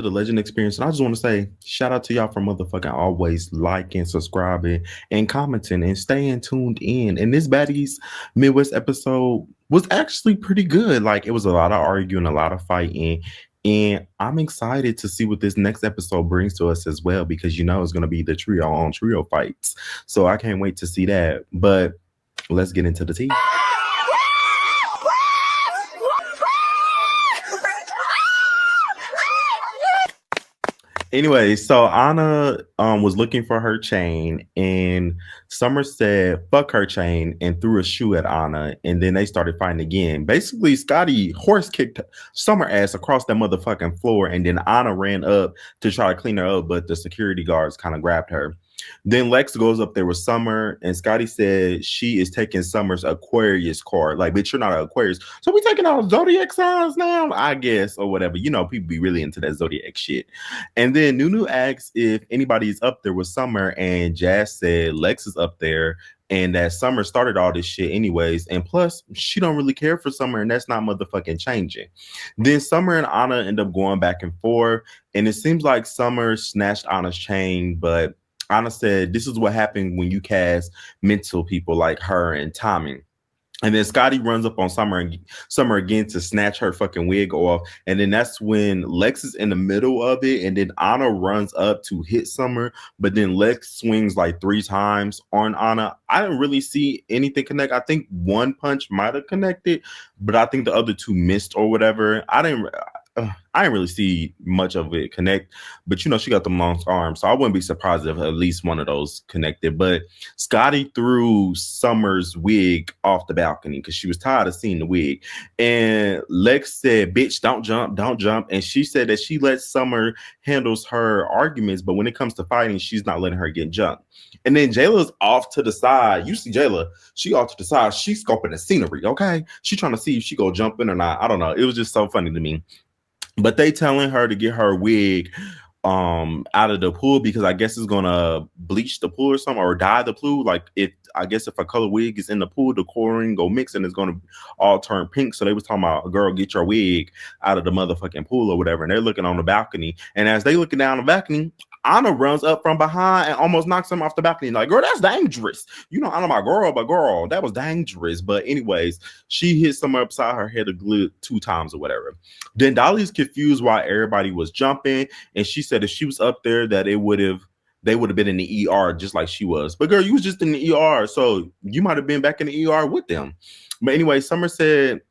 the Legend Experience, and I just want to say shout out to y'all for motherfucking always liking, subscribing, and commenting and staying tuned in. And this Baddies Midwest episode was actually pretty good. Like it was a lot of arguing, a lot of fighting. And I'm excited to see what this next episode brings to us as well, because you know it's gonna be the trio on trio fights. So I can't wait to see that. But let's get into the tea. Anyway, so Ahna was looking for her chain, and Summer said fuck her chain and threw a shoe at Ahna, and then they started fighting again. Basically, Scotty horse kicked Summer ass across that motherfucking floor, and then Ahna ran up to try to clean her up, but the security guards kind of grabbed her. Then Lex goes up there with Summer, and Scotty said she is taking Summer's Aquarius card. Like, bitch, you're not an Aquarius. So we taking all zodiac signs now, I guess, or whatever. You know, people be really into that zodiac shit. And then Nunu asks if anybody is up there with Summer, and Jazz said Lex is up there, and that Summer started all this shit anyways. And plus, she don't really care for Summer, and that's not motherfucking changing. Then Summer and Ahna end up going back and forth, and it seems like Summer snatched Anna's chain, but Anna said, this is what happened when you cast mental people like her and Tommy. And then Scotty runs up on Summer again to snatch her fucking wig off. And then that's when Lex is in the middle of it. And then Anna runs up to hit Summer. But then Lex swings like 3 times on Anna. I didn't really see anything connect. I think one punch might have connected, but I think the other 2 missed or whatever. I didn't really see much of it connect, but you know, she got the long arms, so I wouldn't be surprised if at least one of those connected. But Scotty threw Summer's wig off the balcony because she was tired of seeing the wig. And Lex said, bitch, don't jump. And she said that she lets Summer handles her arguments, but when it comes to fighting, she's not letting her get jumped. And then Jayla's off to the side. You see Jayla, she off to the side. She's scoping the scenery, okay? She's trying to see if she go jump in or not. I don't know. It was just so funny to me. But they telling her to get her wig out of the pool because I guess it's gonna bleach the pool or something, or dye the pool. Like if a color wig is in the pool, the chlorine go mix and it's gonna all turn pink. So they was talking about, girl, get your wig out of the motherfucking pool or whatever. And they're looking on the balcony, and as they looking down the balcony, Anna runs up from behind and almost knocks him off the balcony. Like, girl, that's dangerous. You know, Anna, my girl, but girl, that was dangerous. But anyways, she hit Summer upside her head of glue 2 times or whatever. Then Dolly's confused why everybody was jumping, and she said if she was up there that they would have been in the ER just like she was. But girl, you was just in the ER, so you might have been back in the ER with them. But anyway, Summer said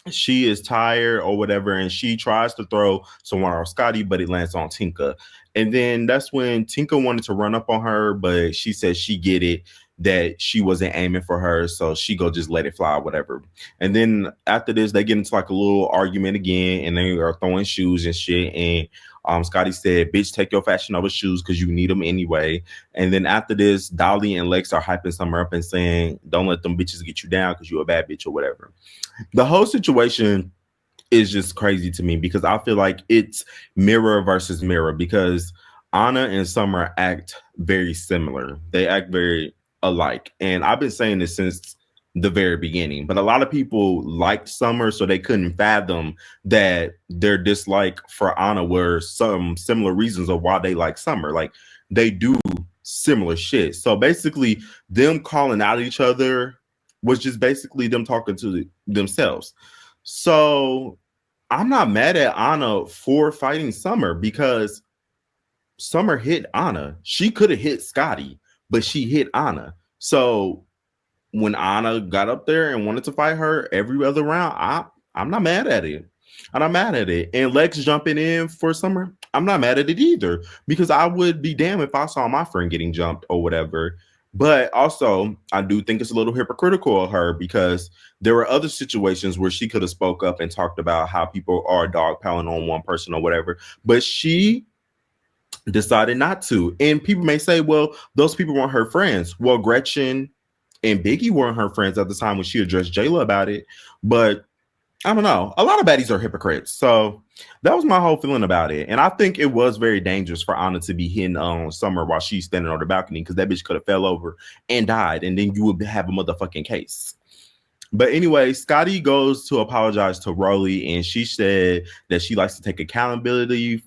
she is tired or whatever, and she tries to throw someone on Scotty, but it lands on Tinka. And then that's when Tinka wanted to run up on her, but she said she get it, that she wasn't aiming for her, so she go just let it fly, whatever. And then after this, they get into like a little argument again, and they are throwing shoes and shit. And Scotty said, bitch, take your Fashion Nova shoes because you need them anyway. And then after this, Dolly and Lex are hyping Summer up and saying, don't let them bitches get you down because you're a bad bitch or whatever. The whole situation is just crazy to me because I feel like it's mirror versus mirror, because Anna and Summer act very similar. They act very alike. And I've been saying this since the very beginning, but a lot of people liked Summer, so they couldn't fathom that their dislike for Anna were some similar reasons of why they like Summer. Like, they do similar shit. So basically, them calling out each other was just basically them talking to themselves. So I'm not mad at Anna for fighting Summer because Summer hit Anna. She could have hit Scotty, but she hit Anna. So when Anna got up there and wanted to fight her every other round, I'm not mad at it. I'm not mad at it. And Lex jumping in for Summer, I'm not mad at it either, because I would be damned if I saw my friend getting jumped or whatever. But also, I do think it's a little hypocritical of her because there were other situations where she could have spoke up and talked about how people are dogpiling on one person or whatever. But she decided not to. And people may say, well, those people weren't her friends. Well, Gretchen and Biggie weren't her friends at the time when she addressed Jayla about it. But I don't know. A lot of baddies are hypocrites. So that was my whole feeling about it. And I think it was very dangerous for Anna to be hitting on Summer while she's standing on the balcony, because that bitch could have fell over and died, and then you would have a motherfucking case. But anyway, Scotty goes to apologize to Rolly, and she said that she likes to take accountability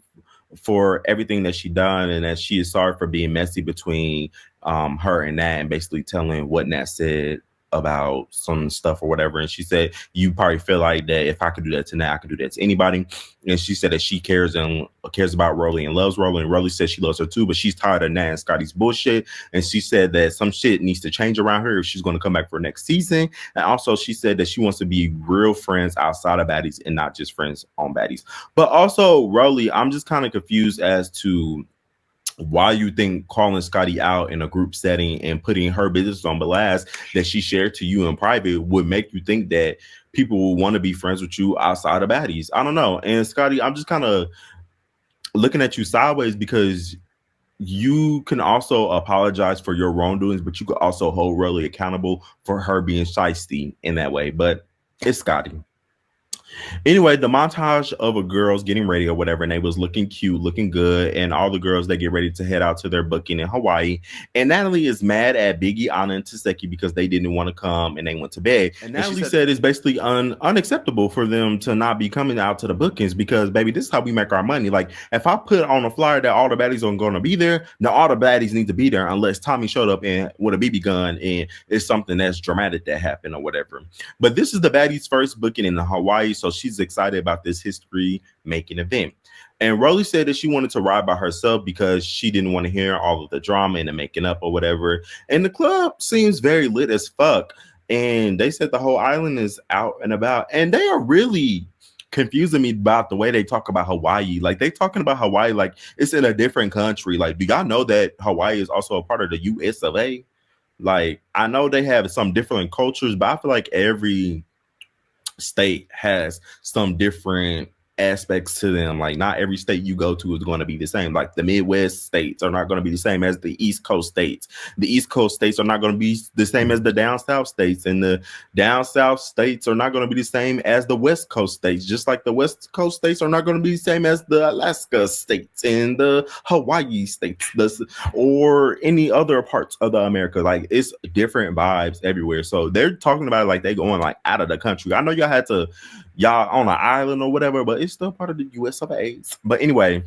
for everything that she done, and that she is sorry for being messy between her and Nat, and basically telling what Nat said about some stuff or whatever. And she said, you probably feel like that if I could do that to Nat, I could do that to anybody. And she said that she cares about Rolly and loves Rolly, and Rolly says she loves her too, but she's tired of Nat and Scotty's bullshit. And she said that some shit needs to change around her if she's going to come back for next season. And also she said that she wants to be real friends outside of Baddies and not just friends on Baddies. But also, Rolly, I'm just kind of confused as to why you think calling Scotty out in a group setting and putting her business on blast that she shared to you in private would make you think that people will want to be friends with you outside of Baddies. I don't know. And Scotty, I'm just kind of looking at you sideways because you can also apologize for your wrongdoings, but you could also hold Rolly accountable for her being shiesty in that way. But it's Scotty. Anyway, the montage of a girls getting ready or whatever, and they was looking cute, looking good, and all the girls, they get ready to head out to their booking in Hawaii. And Natalie is mad at Biggie, Ahna, and Tesehki because they didn't want to come and they went to bed. And Natalie said it's basically unacceptable for them to not be coming out to the bookings because, baby, this is how we make our money. Like, if I put on a flyer that all the baddies are going to be there, now all the baddies need to be there unless Tommy showed up and with a BB gun and it's something that's dramatic that happened or whatever. But this is the baddies' first booking in Hawaii, so she's excited about this history-making event. And Rolly said that she wanted to ride by herself because she didn't want to hear all of the drama and the making up or whatever. And the club seems very lit as fuck. And they said the whole island is out and about. And they are really confusing me about the way they talk about Hawaii. Like, they talking about Hawaii like it's in a different country. Like, do y'all know that Hawaii is also a part of the US of A? Like, I know they have some different cultures, but I feel like every state has some different aspects to them. Like, not every state you go to is going to be the same. Like, the Midwest states are not going to be the same as the East Coast states. The East Coast states are not going to be the same as the down south states, and the down south states are not going to be the same as the West Coast states, just like the West Coast states are not going to be the same as the Alaska states and the Hawaii states, or any other parts of the America. Like, it's different vibes everywhere. So they're talking about it like they going like out of the country. I know y'all on an island or whatever, but it's still part of the US of A. But anyway,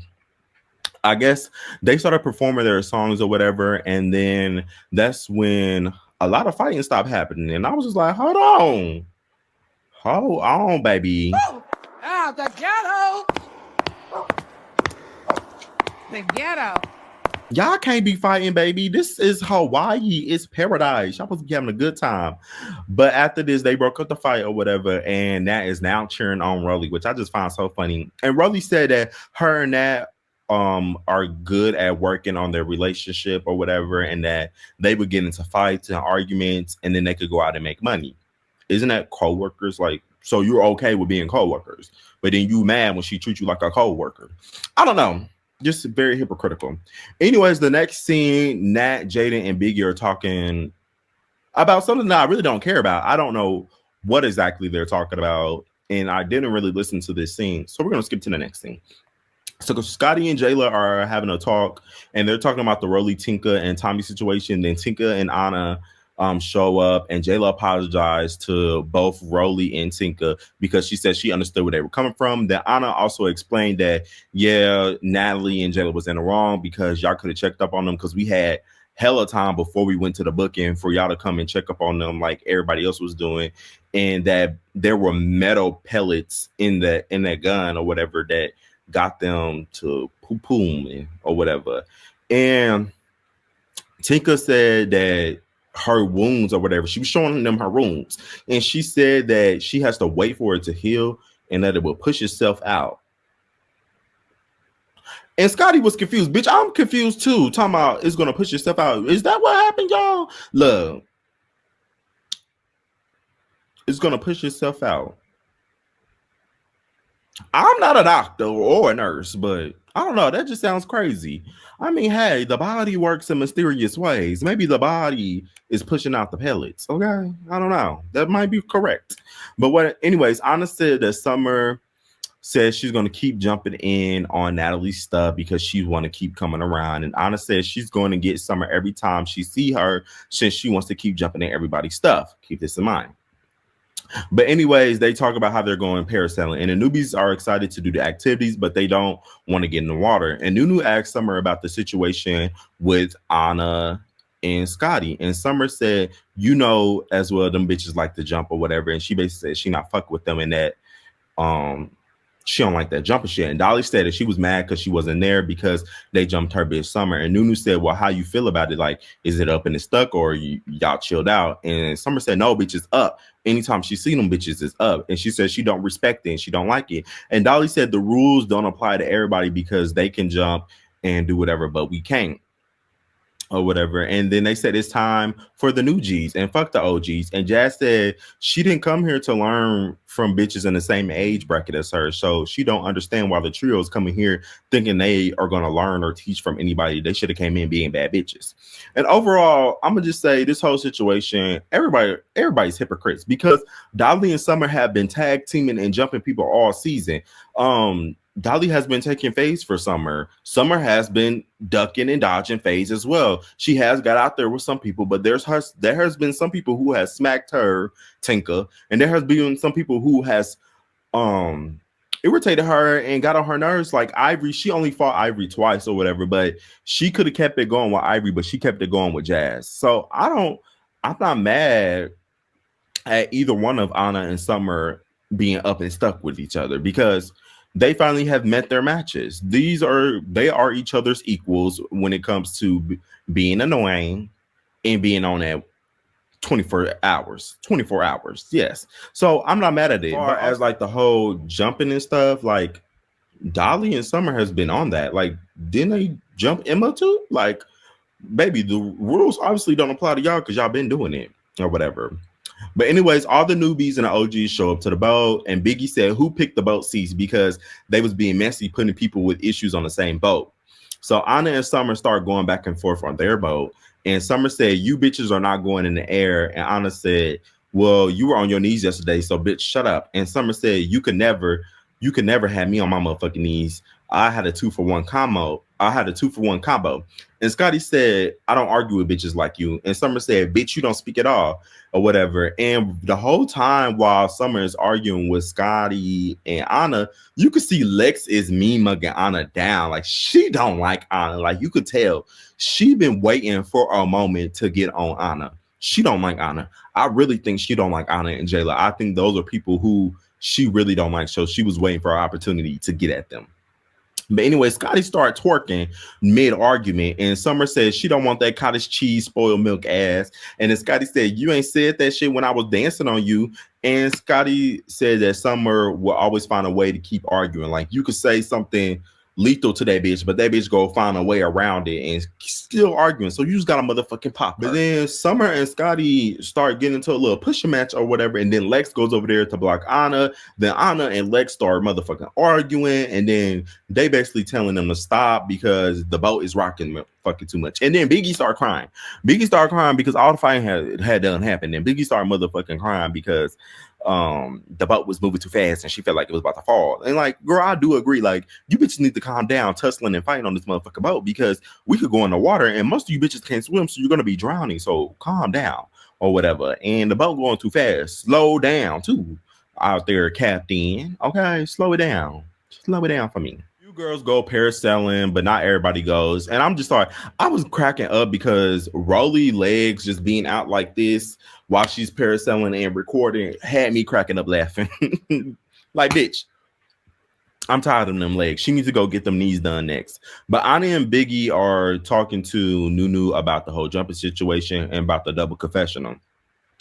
I guess they started performing their songs or whatever, and then that's when a lot of fighting stopped happening. And I was just like, hold on, baby. The ghetto. Y'all can't be fighting, baby. This is Hawaii. It's paradise. Y'all supposed to be having a good time. But after this, they broke up the fight or whatever, and Nat is now cheering on Rolly, which I just find so funny. And Rolly said that her and Nat are good at working on their relationship or whatever, and that they would get into fights and arguments, and then they could go out and make money. Isn't that co-workers? Like, so you're okay with being co-workers, but then you mad when she treats you like a co-worker. I don't know. Just very hypocritical. Anyways, the next scene, Nat, Jaden, and Biggie are talking about something that I really don't care about. I don't know what exactly they're talking about, and I didn't really listen to this scene. So we're going to skip to the next scene. So Scotty and Jayla are having a talk, and they're talking about the Rolly, Tinka, and Tommy situation. Then Tinka and Ahna show up, and Jayla apologized to both Rolly and Tinka because she said she understood where they were coming from. Then Ahna also explained that, yeah, Natalie and Jayla was in the wrong because y'all could have checked up on them because we had hella time before we went to the booking for y'all to come and check up on them like everybody else was doing, and that there were metal pellets in that gun or whatever that got them to poom or whatever. And Tinka said that her wounds or whatever, she was showing them her wounds, and she said that she has to wait for it to heal and that it will push itself out. And Scotty was confused. Bitch, I'm confused too. Talking about it's gonna push itself out. Is that what happened, y'all? Look, it's gonna push itself out. I'm not a doctor or a nurse, but I don't know. That just sounds crazy. I mean, hey, the body works in mysterious ways. Maybe the body is pushing out the pellets. Okay, I don't know. That might be correct. But anyways, Ahna said that Summer says she's going to keep jumping in on Natalie's stuff because she want to keep coming around. And Ahna says she's going to get Summer every time she see her since she wants to keep jumping in everybody's stuff. Keep this in mind. But anyways, they talk about how they're going parasailing, and the newbies are excited to do the activities, but they don't want to get in the water. And Nunu asked Summer about the situation with Ahna and Scotty, and Summer said, "You know as well, them bitches like to jump or whatever." And she basically said she not fuck with them, and that um she don't like that jumping shit. And Dolly said that she was mad because she wasn't there because they jumped her bitch Summer. And Nunu said, "Well, how you feel about it? Like, is it up and it's stuck, or y'all chilled out?" And Summer said, "No, bitch, it's up. Anytime she see them bitches, it's up." And she said she don't respect it and she don't like it. And Dolly said the rules don't apply to everybody because they can jump and do whatever, but we can't or whatever. And then they said it's time for the new G's and fuck the OGs. And Jazz said she didn't come here to learn from bitches in the same age bracket as her. So she don't understand why the trio's coming here thinking they are going to learn or teach from anybody. They should have came in being bad bitches. And overall, I'm gonna just say this whole situation, everybody's hypocrites because Dolly and Summer have been tag teaming and jumping people all season. Dolly has been taking phase for Summer. Summer has been ducking and dodging phase as well. She has got out there with some people, but there has been some people who has smacked her, Tinka, and there has been some people who has irritated her and got on her nerves. Like Ivory, she only fought Ivory twice or whatever, but she could have kept it going with Ivory, but she kept it going with Jazz. So I'm not mad at either one of Ahna and Summer being up and stuck with each other because they finally have met their matches. They are each other's equals when it comes to being annoying and being on that 24 hours. Yes. So I'm not mad at it. But as like the whole jumping and stuff, like Dolly and Summer has been on that. Like, didn't they jump Emma too? Like, baby, the rules obviously don't apply to y'all because y'all been doing it or whatever. But anyways, all the newbies and the OGs show up to the boat, and Biggie said who picked the boat seats because they was being messy putting people with issues on the same boat. So Ahna and Summer start going back and forth on their boat, and Summer said, "You bitches are not going in the air," and Ahna said, "Well, you were on your knees yesterday, so bitch, shut up." And Summer said, you could never have me on my motherfucking knees. I had a 2-for-1 combo. And Scotty said, "I don't argue with bitches like you." And Summer said, "Bitch, you don't speak at all," or whatever. And the whole time while Summer is arguing with Scotty and Ahna, you could see Lex is mugging Ahna down. Like, she don't like Ahna. Like, you could tell she been waiting for a moment to get on Ahna. She don't like Ahna. I really think she don't like Ahna and Jayla. I think those are people who she really don't like. So she was waiting for an opportunity to get at them. But anyway, Scotty started twerking mid-argument, and Summer said she don't want that cottage cheese spoiled milk ass. And then Scotty said, "You ain't said that shit when I was dancing on you." And Scotty said that Summer will always find a way to keep arguing. Like, you could say something lethal to that bitch, but that bitch go find a way around it and still arguing. So you just got a motherfucking pop. But then Summer and Scotty start getting into a little pushing match or whatever, and then Lex goes over there to block Ahna. Then Ahna and Lex start motherfucking arguing, and then they basically telling them to stop because the boat is rocking fucking too much. And then Biggie started crying. Because all the fighting had done happened, and Biggie started motherfucking crying because the boat was moving too fast and she felt like it was about to fall. And like, girl, I do agree. Like, you bitches need to calm down, tussling and fighting on this motherfucking boat because we could go in the water and most of you bitches can't swim, so you're gonna be drowning. So calm down or whatever. And the boat going too fast. Slow down too out there, Captain. Okay, slow it down. Slow it down for me. Girls go parasailing, but not everybody goes. And I'm just sorry, I was cracking up because Rolly legs just being out like this while she's parasailing and recording had me cracking up laughing. Like, bitch, I'm tired of them legs. She needs to go get them knees done next. But Ahna and Biggie are talking to Nunu about the whole jumping situation and about the double confessional.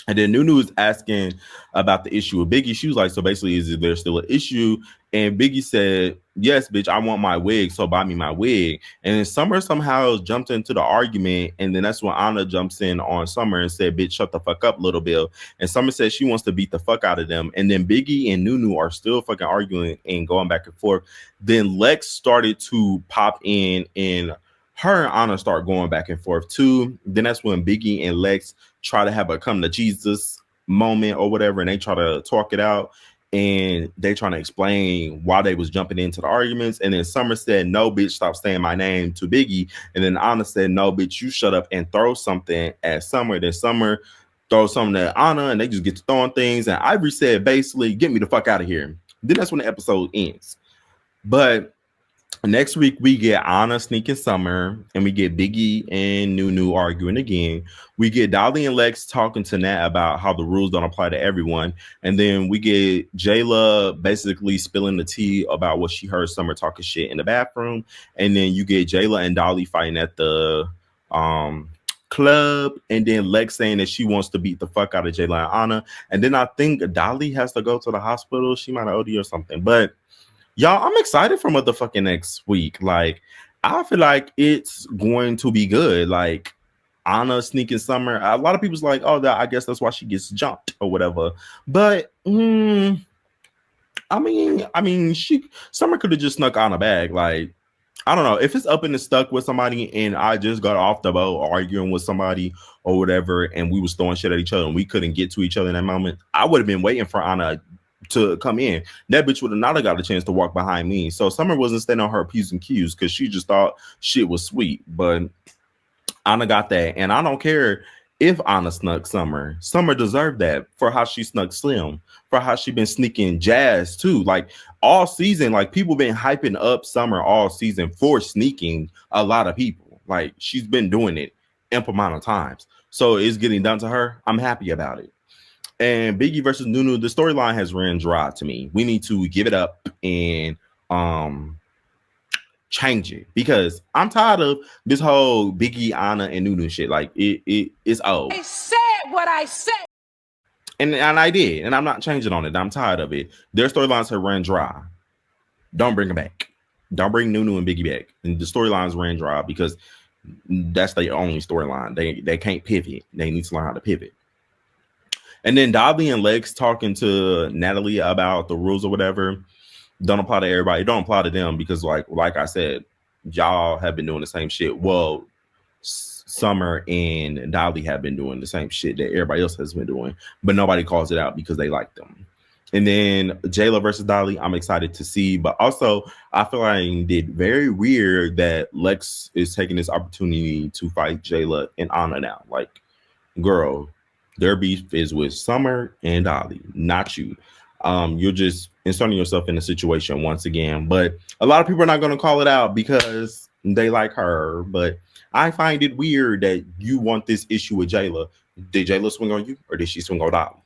And then Nunu is asking about the issue with Biggie. She was like, so basically, is there still an issue? And Biggie said, yes, bitch, I want my wig, so buy me my wig. And then Summer somehow jumped into the argument. And then that's when Ahna jumps in on Summer and said, bitch, shut the fuck up, little Bill. And Summer says she wants to beat the fuck out of them. And then Biggie and Nunu are still fucking arguing and going back and forth. Then Lex started to pop in and her and Ahna start going back and forth too. Then that's when Biggie and Lex try to have a come to Jesus moment or whatever, and they try to talk it out, and they trying to explain why they was jumping into the arguments. And then Summer said, no, bitch, stop saying my name to Biggie. And then Ahna said, no, bitch, you shut up, and throw something at Summer. Then Summer throw something at Ahna, and they just get to throwing things. And Ivory said, basically, get me the fuck out of here. Then that's when the episode ends. But next week we get Ahna sneaking Summer, and we get Biggie and Nunu arguing again. We get Dolly and Lex talking to Nat about how the rules don't apply to everyone, and then we get Jayla basically spilling the tea about what she heard Summer talking shit in the bathroom, and then you get Jayla and Dolly fighting at the club, and then Lex saying that she wants to beat the fuck out of Jayla and Ahna, and then I think Dolly has to go to the hospital. She might have OD or something, but. Y'all, I'm excited for motherfucking next week. Like, I feel like it's going to be good. Like, Ahna sneaking Summer. A lot of people's like, oh, I guess that's why she gets jumped or whatever. But I mean, Summer could have just snuck Ahna bag. Like, I don't know if it's up and it's stuck with somebody, and I just got off the boat arguing with somebody or whatever, and we was throwing shit at each other, and we couldn't get to each other in that moment. I would have been waiting for Ahna to come in. That bitch would have not got a chance to walk behind me. So Summer wasn't standing on her P's and Q's because she just thought shit was sweet. But Ahna got that. And I don't care if Ahna snuck Summer. Summer deserved that for how she snuck Slim, for how she been sneaking Jazz too. Like all season, like people been hyping up Summer all season for sneaking a lot of people. Like she's been doing it ample amount of times. So it's getting done to her. I'm happy about it. And Biggie versus Nunu, the storyline has ran dry to me. We need to give it up and change it because I'm tired of this whole Biggie, Ahna, and Nunu shit. Like it's old. I said what I said. And I did, and I'm not changing on it. I'm tired of it. Their storylines have ran dry. Don't bring them back. Don't bring Nunu and Biggie back. And the storylines ran dry because that's their only storyline. They can't pivot. They need to learn how to pivot. And then Dolly and Lex talking to Natalie about the rules or whatever don't apply to everybody. It don't apply to them because, like I said, y'all have been doing the same shit. Well, Summer and Dolly have been doing the same shit that everybody else has been doing, but nobody calls it out because they like them. And then Jayla versus Dolly, I'm excited to see. But also, I feel like it did very weird that Lex is taking this opportunity to fight Jayla and Ahna now. Like, girl, their beef is with Summer and Dolly, not you. You're just inserting yourself in a situation once again. But a lot of people are not going to call it out because they like her. But I find it weird that you want this issue with Jayla. Did Jayla swing on you or did she swing on Dolly?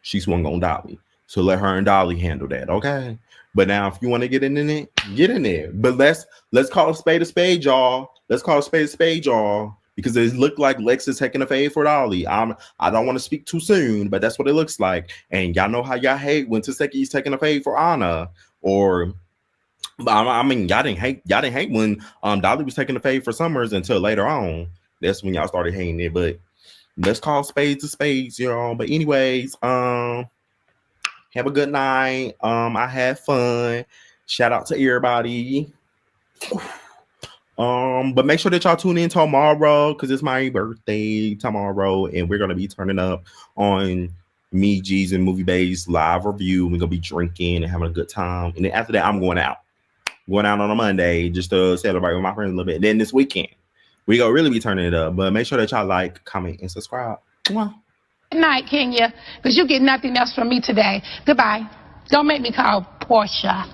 She swung on Dolly. So let her and Dolly handle that, okay? But now if you want to get in it, get in there. But let's call a spade, y'all. Let's call a spade, y'all. Because it looked like Lex is taking a fade for Dolly. I don't want to speak too soon, but that's what it looks like. And y'all know how y'all hate when Tesehki is taking a fade for Ahna. Or I mean, y'all didn't hate when Dolly was taking a fade for Summers until later on. That's when y'all started hating it. But let's call spades to spades, y'all. But anyways, have a good night. I had fun. Shout out to everybody. But make sure that y'all tune in tomorrow because it's my birthday tomorrow, and we're gonna be turning up on me, G's, and Movie Base live review. We're gonna be drinking and having a good time, and then after that, I'm going out on a Monday just to celebrate with my friends a little bit. And then this weekend, we gonna really be turning it up. But make sure that y'all like, comment, and subscribe. Mwah. Good night, Kenya, because you get nothing else from me today. Goodbye. Don't make me call Portia.